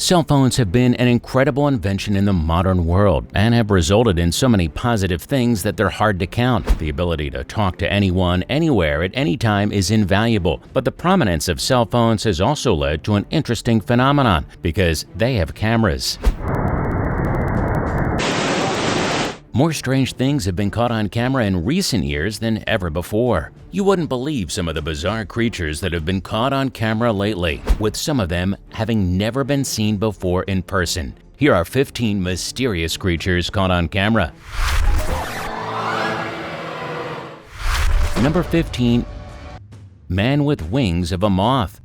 Cell phones have been an incredible invention in the modern world and have resulted in so many positive things that they're hard to count. The ability to talk to anyone, anywhere, at any time is invaluable, but the prominence of cell phones has also led to an interesting phenomenon because they have cameras. More strange things have been caught on camera in recent years than ever before. You wouldn't believe some of the bizarre creatures that have been caught on camera lately, with some of them having never been seen before in person. Here are 15 mysterious creatures caught on camera. Number 15. Man with wings of a moth.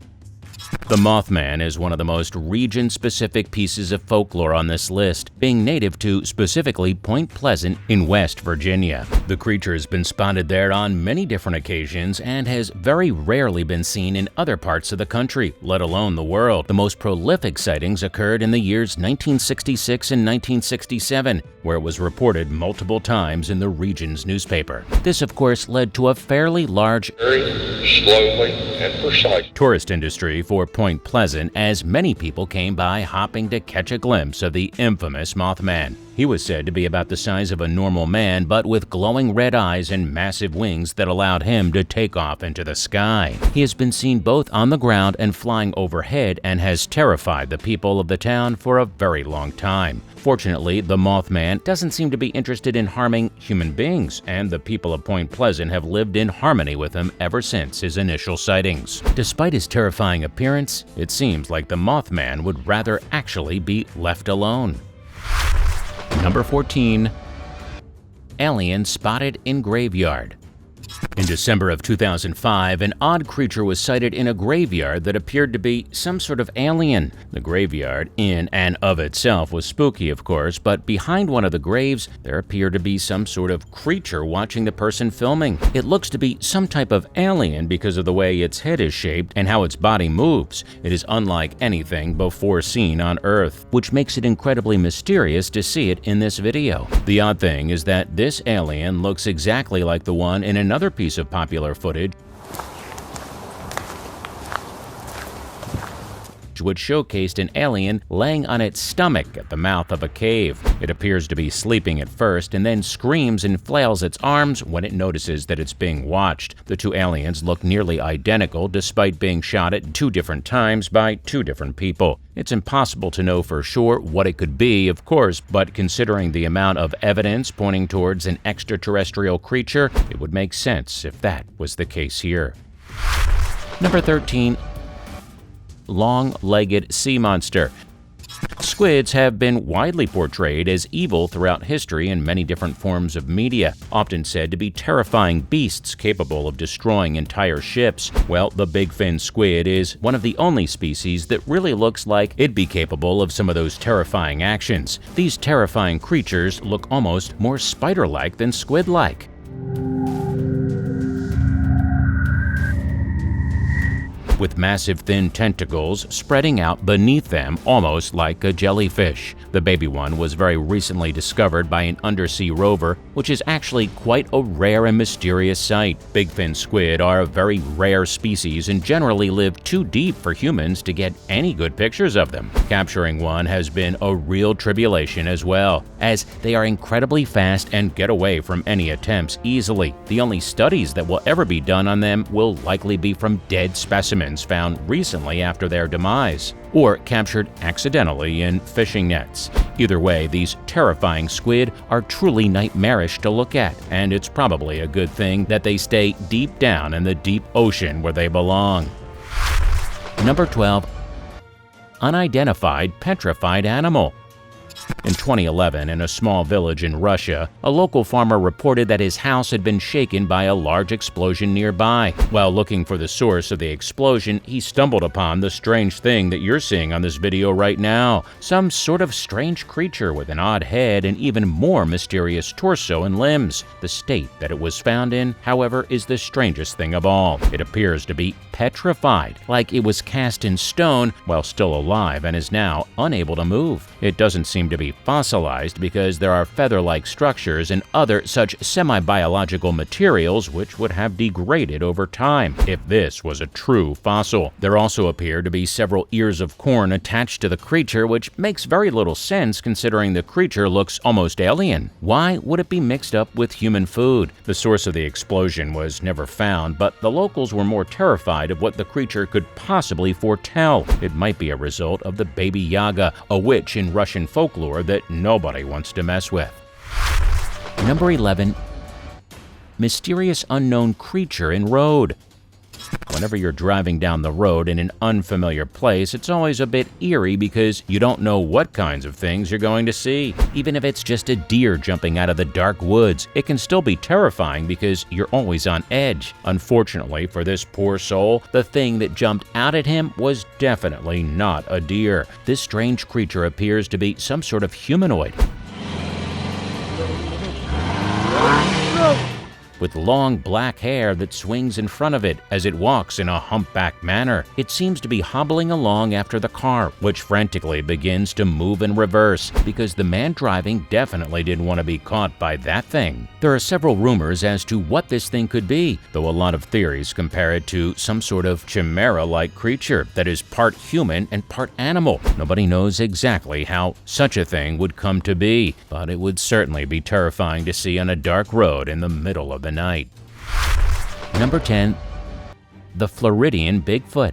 The Mothman is one of the most region-specific pieces of folklore on this list, being native to specifically Point Pleasant in West Virginia. The creature has been spotted there on many different occasions and has very rarely been seen in other parts of the country, let alone the world. The most prolific sightings occurred in the years 1966 and 1967, where it was reported multiple times in the region's newspaper. This, of course, led to a fairly large, very slowly and precisely, tourist industry for Point Pleasant, as many people came by hoping to catch a glimpse of the infamous Mothman. He was said to be about the size of a normal man, but with glowing red eyes and massive wings that allowed him to take off into the sky. He has been seen both on the ground and flying overhead and has terrified the people of the town for a very long time. Fortunately, the Mothman doesn't seem to be interested in harming human beings, and the people of Point Pleasant have lived in harmony with him ever since his initial sightings. Despite his terrifying appearance, it seems like the Mothman would rather actually be left alone. Number 14. Alien spotted in graveyard. In December of 2005, an odd creature was sighted in a graveyard that appeared to be some sort of alien. The graveyard, in and of itself, was spooky, of course, but behind one of the graves, there appeared to be some sort of creature watching the person filming. It looks to be some type of alien because of the way its head is shaped and how its body moves. It is unlike anything before seen on Earth, which makes it incredibly mysterious to see it in this video. The odd thing is that this alien looks exactly like the one in another piece of popular footage which showcased an alien laying on its stomach at the mouth of a cave. It appears to be sleeping at first and then screams and flails its arms when it notices that it's being watched. The two aliens look nearly identical despite being shot at 2 different times by 2 different people. It's impossible to know for sure what it could be, of course, but considering the amount of evidence pointing towards an extraterrestrial creature, it would make sense if that was the case here. Number 13. Long-legged sea monster. Squids have been widely portrayed as evil throughout history in many different forms of media, often said to be terrifying beasts capable of destroying entire ships. Well, the big fin squid is one of the only species that really looks like it'd be capable of some of those terrifying actions. These terrifying creatures look almost more spider-like than squid-like. With massive thin tentacles spreading out beneath them almost like a jellyfish. The baby one was very recently discovered by an undersea rover, which is actually quite a rare and mysterious sight. Bigfin squid are a very rare species and generally live too deep for humans to get any good pictures of them. Capturing one has been a real tribulation as well, as they are incredibly fast and get away from any attempts easily. The only studies that will ever be done on them will likely be from dead specimens found recently after their demise, or captured accidentally in fishing nets. Either way, these terrifying squid are truly nightmarish to look at, and it's probably a good thing that they stay deep down in the deep ocean where they belong. Number 12. Unidentified petrified animal. In 2011, in a small village in Russia, a local farmer reported that his house had been shaken by a large explosion nearby. While looking for the source of the explosion, he stumbled upon the strange thing that you're seeing on this video right now. Some sort of strange creature with an odd head and even more mysterious torso and limbs. The state that it was found in, however, is the strangest thing of all. It appears to be petrified, like it was cast in stone while still alive and is now unable to move. It doesn't seem to be be fossilized because there are feather-like structures and other such semi-biological materials which would have degraded over time if this was a true fossil. There also appear to be several ears of corn attached to the creature, which makes very little sense considering the creature looks almost alien. Why would it be mixed up with human food? The source of the explosion was never found, but the locals were more terrified of what the creature could possibly foretell. It might be a result of the Baby Yaga, a witch in Russian folklore that nobody wants to mess with. Number 11. Mysterious unknown creature in road. Whenever you're driving down the road in an unfamiliar place, it's always a bit eerie because you don't know what kinds of things you're going to see. Even if it's just a deer jumping out of the dark woods, it can still be terrifying because you're always on edge. Unfortunately for this poor soul, the thing that jumped out at him was definitely not a deer. This strange creature appears to be some sort of humanoid, with long black hair that swings in front of it as it walks in a humpback manner. It seems to be hobbling along after the car, which frantically begins to move in reverse because the man driving definitely didn't want to be caught by that thing. There are several rumors as to what this thing could be, though a lot of theories compare it to some sort of chimera-like creature that is part human and part animal. Nobody knows exactly how such a thing would come to be, but it would certainly be terrifying to see on a dark road in the middle of the night. Number 10. The Floridian Bigfoot.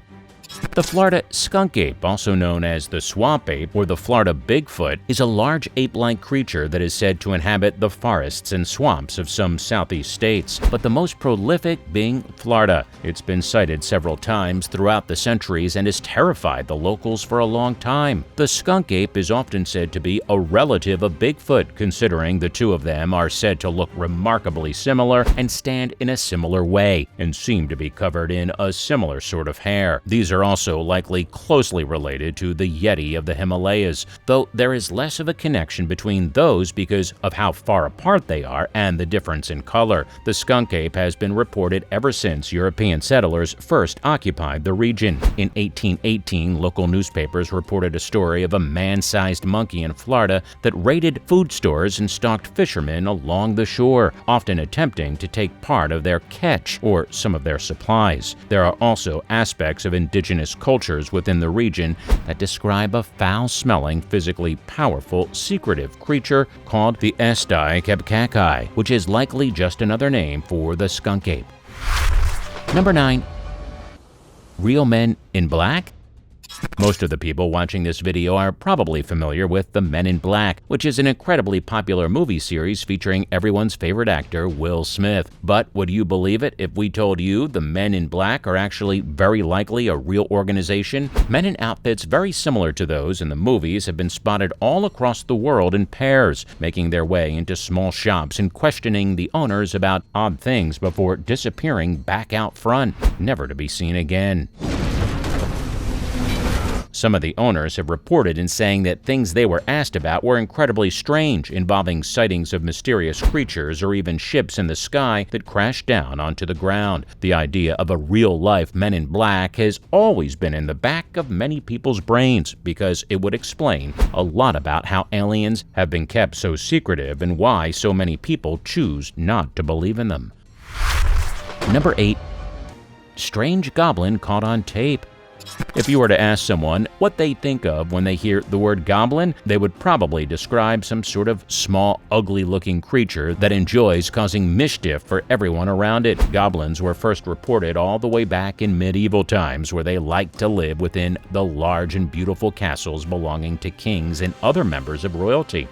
The Florida skunk ape, also known as the swamp ape or the Florida Bigfoot, is a large ape-like creature that is said to inhabit the forests and swamps of some southeast states, but the most prolific being Florida. It's been sighted several times throughout the centuries and has terrified the locals for a long time. The skunk ape is often said to be a relative of Bigfoot, considering the two of them are said to look remarkably similar and stand in a similar way, and seem to be covered in a similar sort of hair. These are also likely closely related to the Yeti of the Himalayas, though there is less of a connection between those because of how far apart they are and the difference in color. The skunk ape has been reported ever since European settlers first occupied the region. In 1818, local newspapers reported a story of a man-sized monkey in Florida that raided food stores and stalked fishermen along the shore, often attempting to take part of their catch or some of their supplies. There are also aspects of indigenous cultures within the region that describe a foul-smelling, physically powerful, secretive creature called the Esti kebkaki, which is likely just another name for the skunk ape. Number 9. Real Men in Black? Most of the people watching this video are probably familiar with The Men in Black, which is an incredibly popular movie series featuring everyone's favorite actor, Will Smith. But would you believe it if we told you the Men in Black are actually very likely a real organization? Men in outfits very similar to those in the movies have been spotted all across the world in pairs, making their way into small shops and questioning the owners about odd things before disappearing back out front, never to be seen again. Some of the owners have reported in saying that things they were asked about were incredibly strange, involving sightings of mysterious creatures or even ships in the sky that crashed down onto the ground. The idea of a real-life Men in Black has always been in the back of many people's brains because it would explain a lot about how aliens have been kept so secretive and why so many people choose not to believe in them. Number 8. Strange goblin caught on tape. If you were to ask someone what they think of when they hear the word goblin, they would probably describe some sort of small, ugly-looking creature that enjoys causing mischief for everyone around it. Goblins were first reported all the way back in medieval times, where they liked to live within the large and beautiful castles belonging to kings and other members of royalty.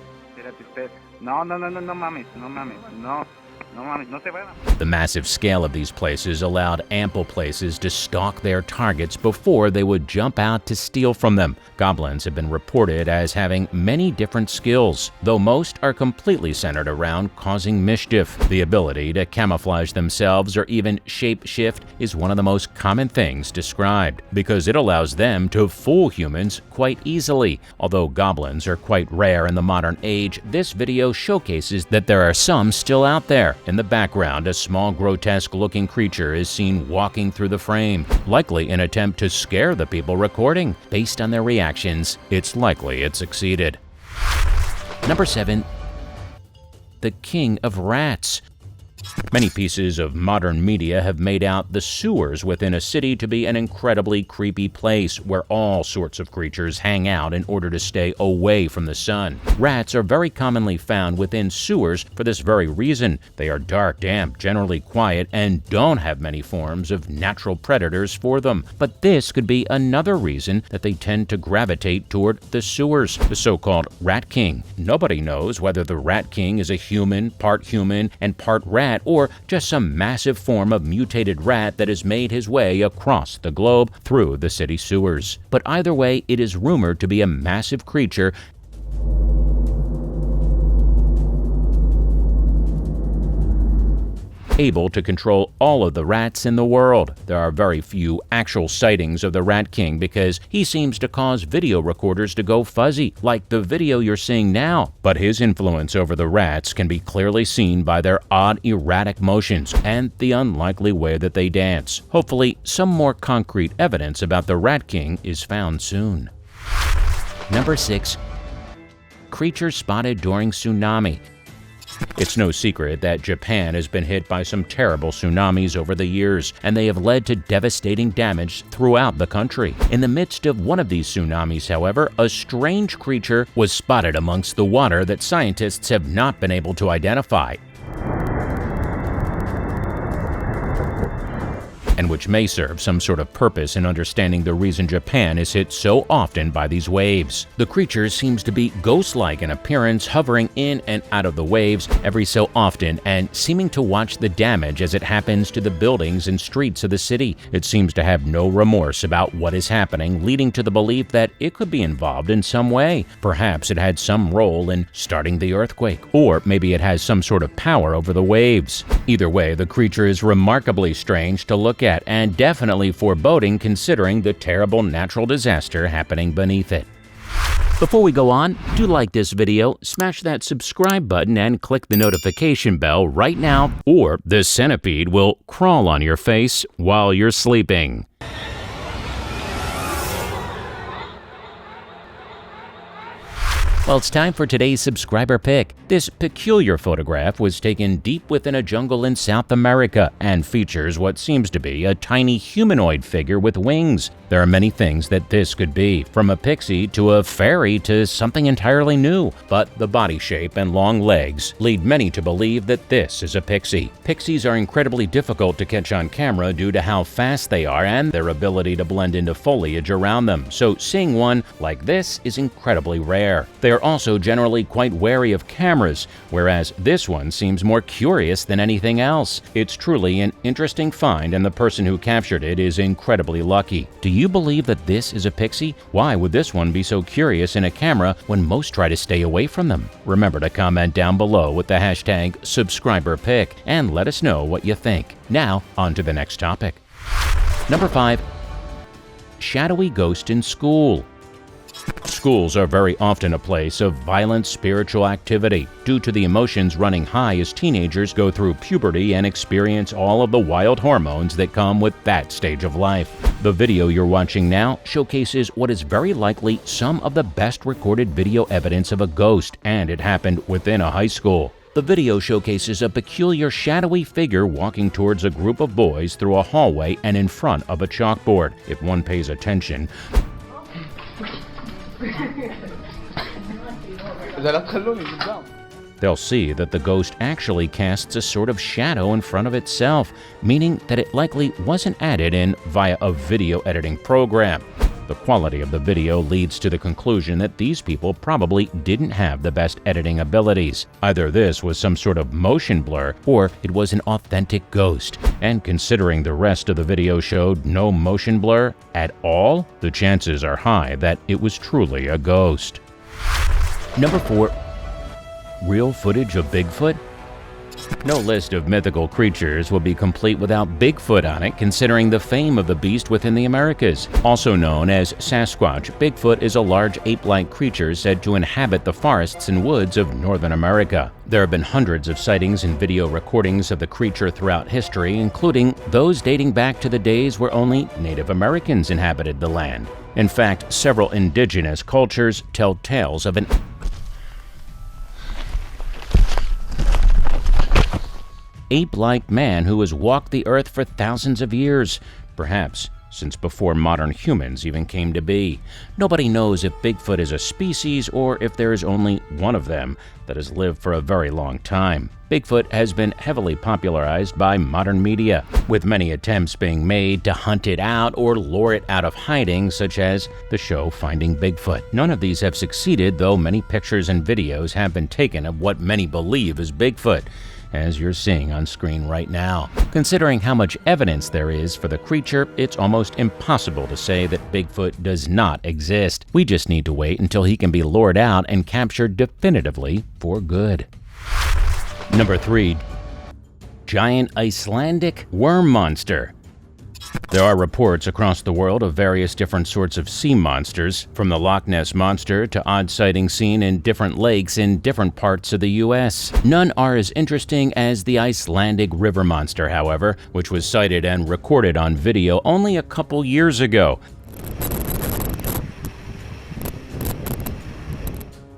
The massive scale of these places allowed ample places to stalk their targets before they would jump out to steal from them. Goblins have been reported as having many different skills, though most are completely centered around causing mischief. The ability to camouflage themselves or even shape-shift is one of the most common things described, because it allows them to fool humans quite easily. Although goblins are quite rare in the modern age, this video showcases that there are some still out there. In the background, a small grotesque-looking creature is seen walking through the frame, likely an attempt to scare the people recording. Based on their reactions, it's likely it succeeded. Number 7. The King of Rats. Many pieces of modern media have made out the sewers within a city to be an incredibly creepy place where all sorts of creatures hang out in order to stay away from the sun. Rats are very commonly found within sewers for this very reason. They are dark, damp, generally quiet, and don't have many forms of natural predators for them. But this could be another reason that they tend to gravitate toward the sewers, the so-called Rat King. Nobody knows whether the Rat King is a human and part rat, or just some massive form of mutated rat that has made his way across the globe through the city sewers. But either way, it is rumored to be a massive creature able to control all of the rats in the world. There are very few actual sightings of the Rat King because he seems to cause video recorders to go fuzzy, like the video you're seeing now. But his influence over the rats can be clearly seen by their odd, erratic motions and the unlikely way that they dance. Hopefully, some more concrete evidence about the Rat King is found soon. Number 6. Creature spotted during tsunami. It's no secret that Japan has been hit by some terrible tsunamis over the years, and they have led to devastating damage throughout the country. In the midst of one of these tsunamis, however, a strange creature was spotted amongst the water that scientists have not been able to identify, and which may serve some sort of purpose in understanding the reason Japan is hit so often by these waves. The creature seems to be ghost-like in appearance, hovering in and out of the waves every so often and seeming to watch the damage as it happens to the buildings and streets of the city. It seems to have no remorse about what is happening, leading to the belief that it could be involved in some way. Perhaps it had some role in starting the earthquake, or maybe it has some sort of power over the waves. Either way, the creature is remarkably strange to look at and definitely foreboding considering the terrible natural disaster happening beneath it. Before we go on, do like this video, smash that subscribe button, and click the notification bell right now, or this centipede will crawl on your face while you're sleeping. Well, it's time for today's subscriber pick. This peculiar photograph was taken deep within a jungle in South America and features what seems to be a tiny humanoid figure with wings. There are many things that this could be, from a pixie to a fairy to something entirely new, but the body shape and long legs lead many to believe that this is a pixie. Pixies are incredibly difficult to catch on camera due to how fast they are and their ability to blend into foliage around them, so seeing one like this is incredibly rare. They are also generally quite wary of cameras, whereas this one seems more curious than anything else. It's truly an interesting find, and the person who captured it is incredibly lucky. Do you believe that this is a pixie? Why would this one be so curious in a camera when most try to stay away from them? Remember to comment down below with the hashtag #SubscriberPick and let us know what you think. Now, on to the next topic. Number 5. Shadowy ghost in school. Schools are very often a place of violent spiritual activity due to the emotions running high as teenagers go through puberty and experience all of the wild hormones that come with that stage of life. The video you're watching now showcases what is very likely some of the best recorded video evidence of a ghost, and it happened within a high school. The video showcases a peculiar shadowy figure walking towards a group of boys through a hallway and in front of a chalkboard. If one pays attention, they'll see that the ghost actually casts a sort of shadow in front of itself, meaning that it likely wasn't added in via a video editing program. The quality of the video leads to the conclusion that these people probably didn't have the best editing abilities. Either this was some sort of motion blur, or it was an authentic ghost. And considering the rest of the video showed no motion blur at all, the chances are high that it was truly a ghost. Number 4. Real footage of Bigfoot? No list of mythical creatures will be complete without Bigfoot on it, considering the fame of the beast within the Americas. Also known as Sasquatch, Bigfoot is a large ape-like creature said to inhabit the forests and woods of Northern America. There have been hundreds of sightings and video recordings of the creature throughout history, including those dating back to the days where only Native Americans inhabited the land. In fact, several indigenous cultures tell tales of an ape-like man who has walked the earth for thousands of years, perhaps since before modern humans even came to be. Nobody knows if Bigfoot is a species or if there is only one of them that has lived for a very long time. Bigfoot has been heavily popularized by modern media, with many attempts being made to hunt it out or lure it out of hiding, such as the show Finding Bigfoot. None of these have succeeded, though many pictures and videos have been taken of what many believe is Bigfoot, as you're seeing on screen right now. Considering how much evidence there is for the creature, it's almost impossible to say that Bigfoot does not exist. We just need to wait until he can be lured out and captured definitively for good. Number 3. Giant Icelandic Worm Monster. There are reports across the world of various different sorts of sea monsters, from the Loch Ness Monster to odd sightings seen in different lakes in different parts of the U.S. None are as interesting as the Icelandic river monster, however, which was sighted and recorded on video only a couple years ago.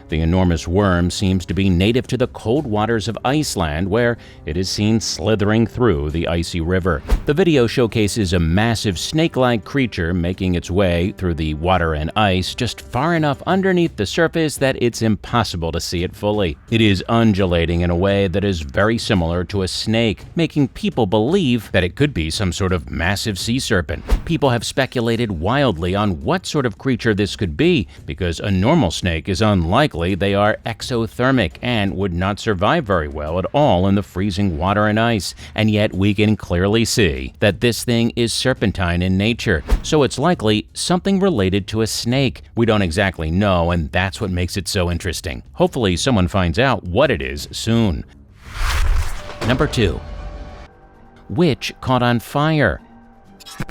The enormous worm seems to be native to the cold waters of Iceland, where it is seen slithering through the icy river. The video showcases a massive snake-like creature making its way through the water and ice just far enough underneath the surface that it's impossible to see it fully. It is undulating in a way that is very similar to a snake, making people believe that it could be some sort of massive sea serpent. People have speculated wildly on what sort of creature this could be, because a normal snake is unlikely. They are exothermic and would not survive very well at all in the freezing water and ice, and yet we can clearly see that this thing is serpentine in nature, so it's likely something related to a snake. We don't exactly know, and that's what makes it so interesting. Hopefully someone finds out what it is soon. Number 2. Witch caught on fire.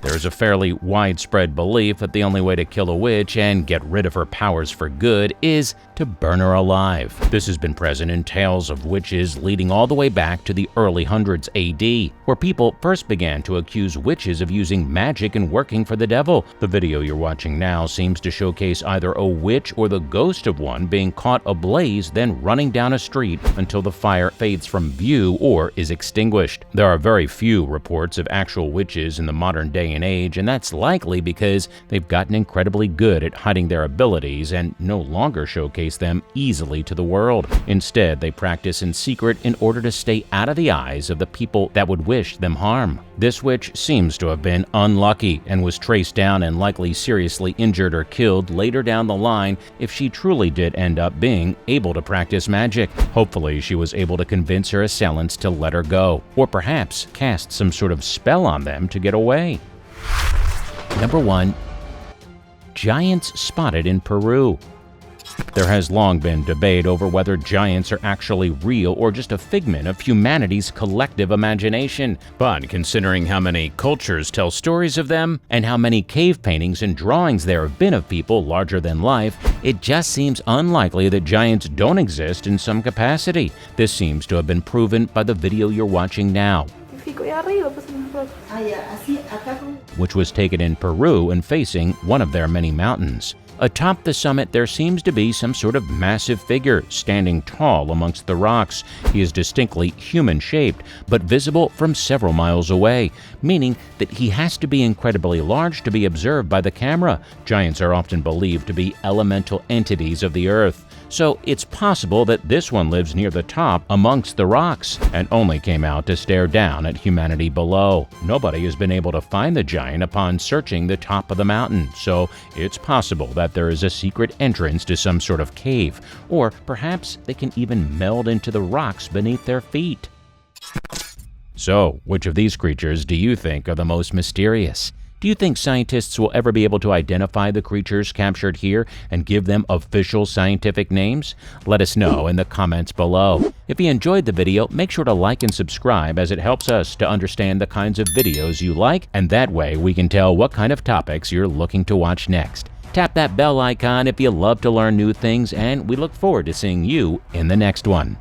There is a fairly widespread belief that the only way to kill a witch and get rid of her powers for good is to burn her alive. This has been present in tales of witches leading all the way back to the early hundreds AD, where people first began to accuse witches of using magic and working for the devil. The video you're watching now seems to showcase either a witch or the ghost of one being caught ablaze, then running down a street until the fire fades from view or is extinguished. There are very few reports of actual witches in the modern day and age, and that's likely because they've gotten incredibly good at hiding their abilities and no longer showcase them easily to the world. Instead, they practice in secret in order to stay out of the eyes of the people that would wish them harm. This witch seems to have been unlucky and was traced down and likely seriously injured or killed later down the line if she truly did end up being able to practice magic. Hopefully, she was able to convince her assailants to let her go, or perhaps cast some sort of spell on them to get away. Number 1. Giants spotted in Peru. There has long been debate over whether giants are actually real or just a figment of humanity's collective imagination. But considering how many cultures tell stories of them and how many cave paintings and drawings there have been of people larger than life, it just seems unlikely that giants don't exist in some capacity. This seems to have been proven by the video you're watching now, which was taken in Peru and facing one of their many mountains. Atop the summit, there seems to be some sort of massive figure standing tall amongst the rocks. He is distinctly human-shaped, but visible from several miles away, meaning that he has to be incredibly large to be observed by the camera. Giants are often believed to be elemental entities of the earth, so it's possible that this one lives near the top amongst the rocks and only came out to stare down at humanity below. Nobody has been able to find the giant upon searching the top of the mountain, so it's possible that there is a secret entrance to some sort of cave, or perhaps they can even meld into the rocks beneath their feet. So, which of these creatures do you think are the most mysterious? Do you think scientists will ever be able to identify the creatures captured here and give them official scientific names? Let us know in the comments below. If you enjoyed the video, make sure to like and subscribe, as it helps us to understand the kinds of videos you like, and that way we can tell what kind of topics you're looking to watch next. Tap that bell icon if you love to learn new things, and we look forward to seeing you in the next one.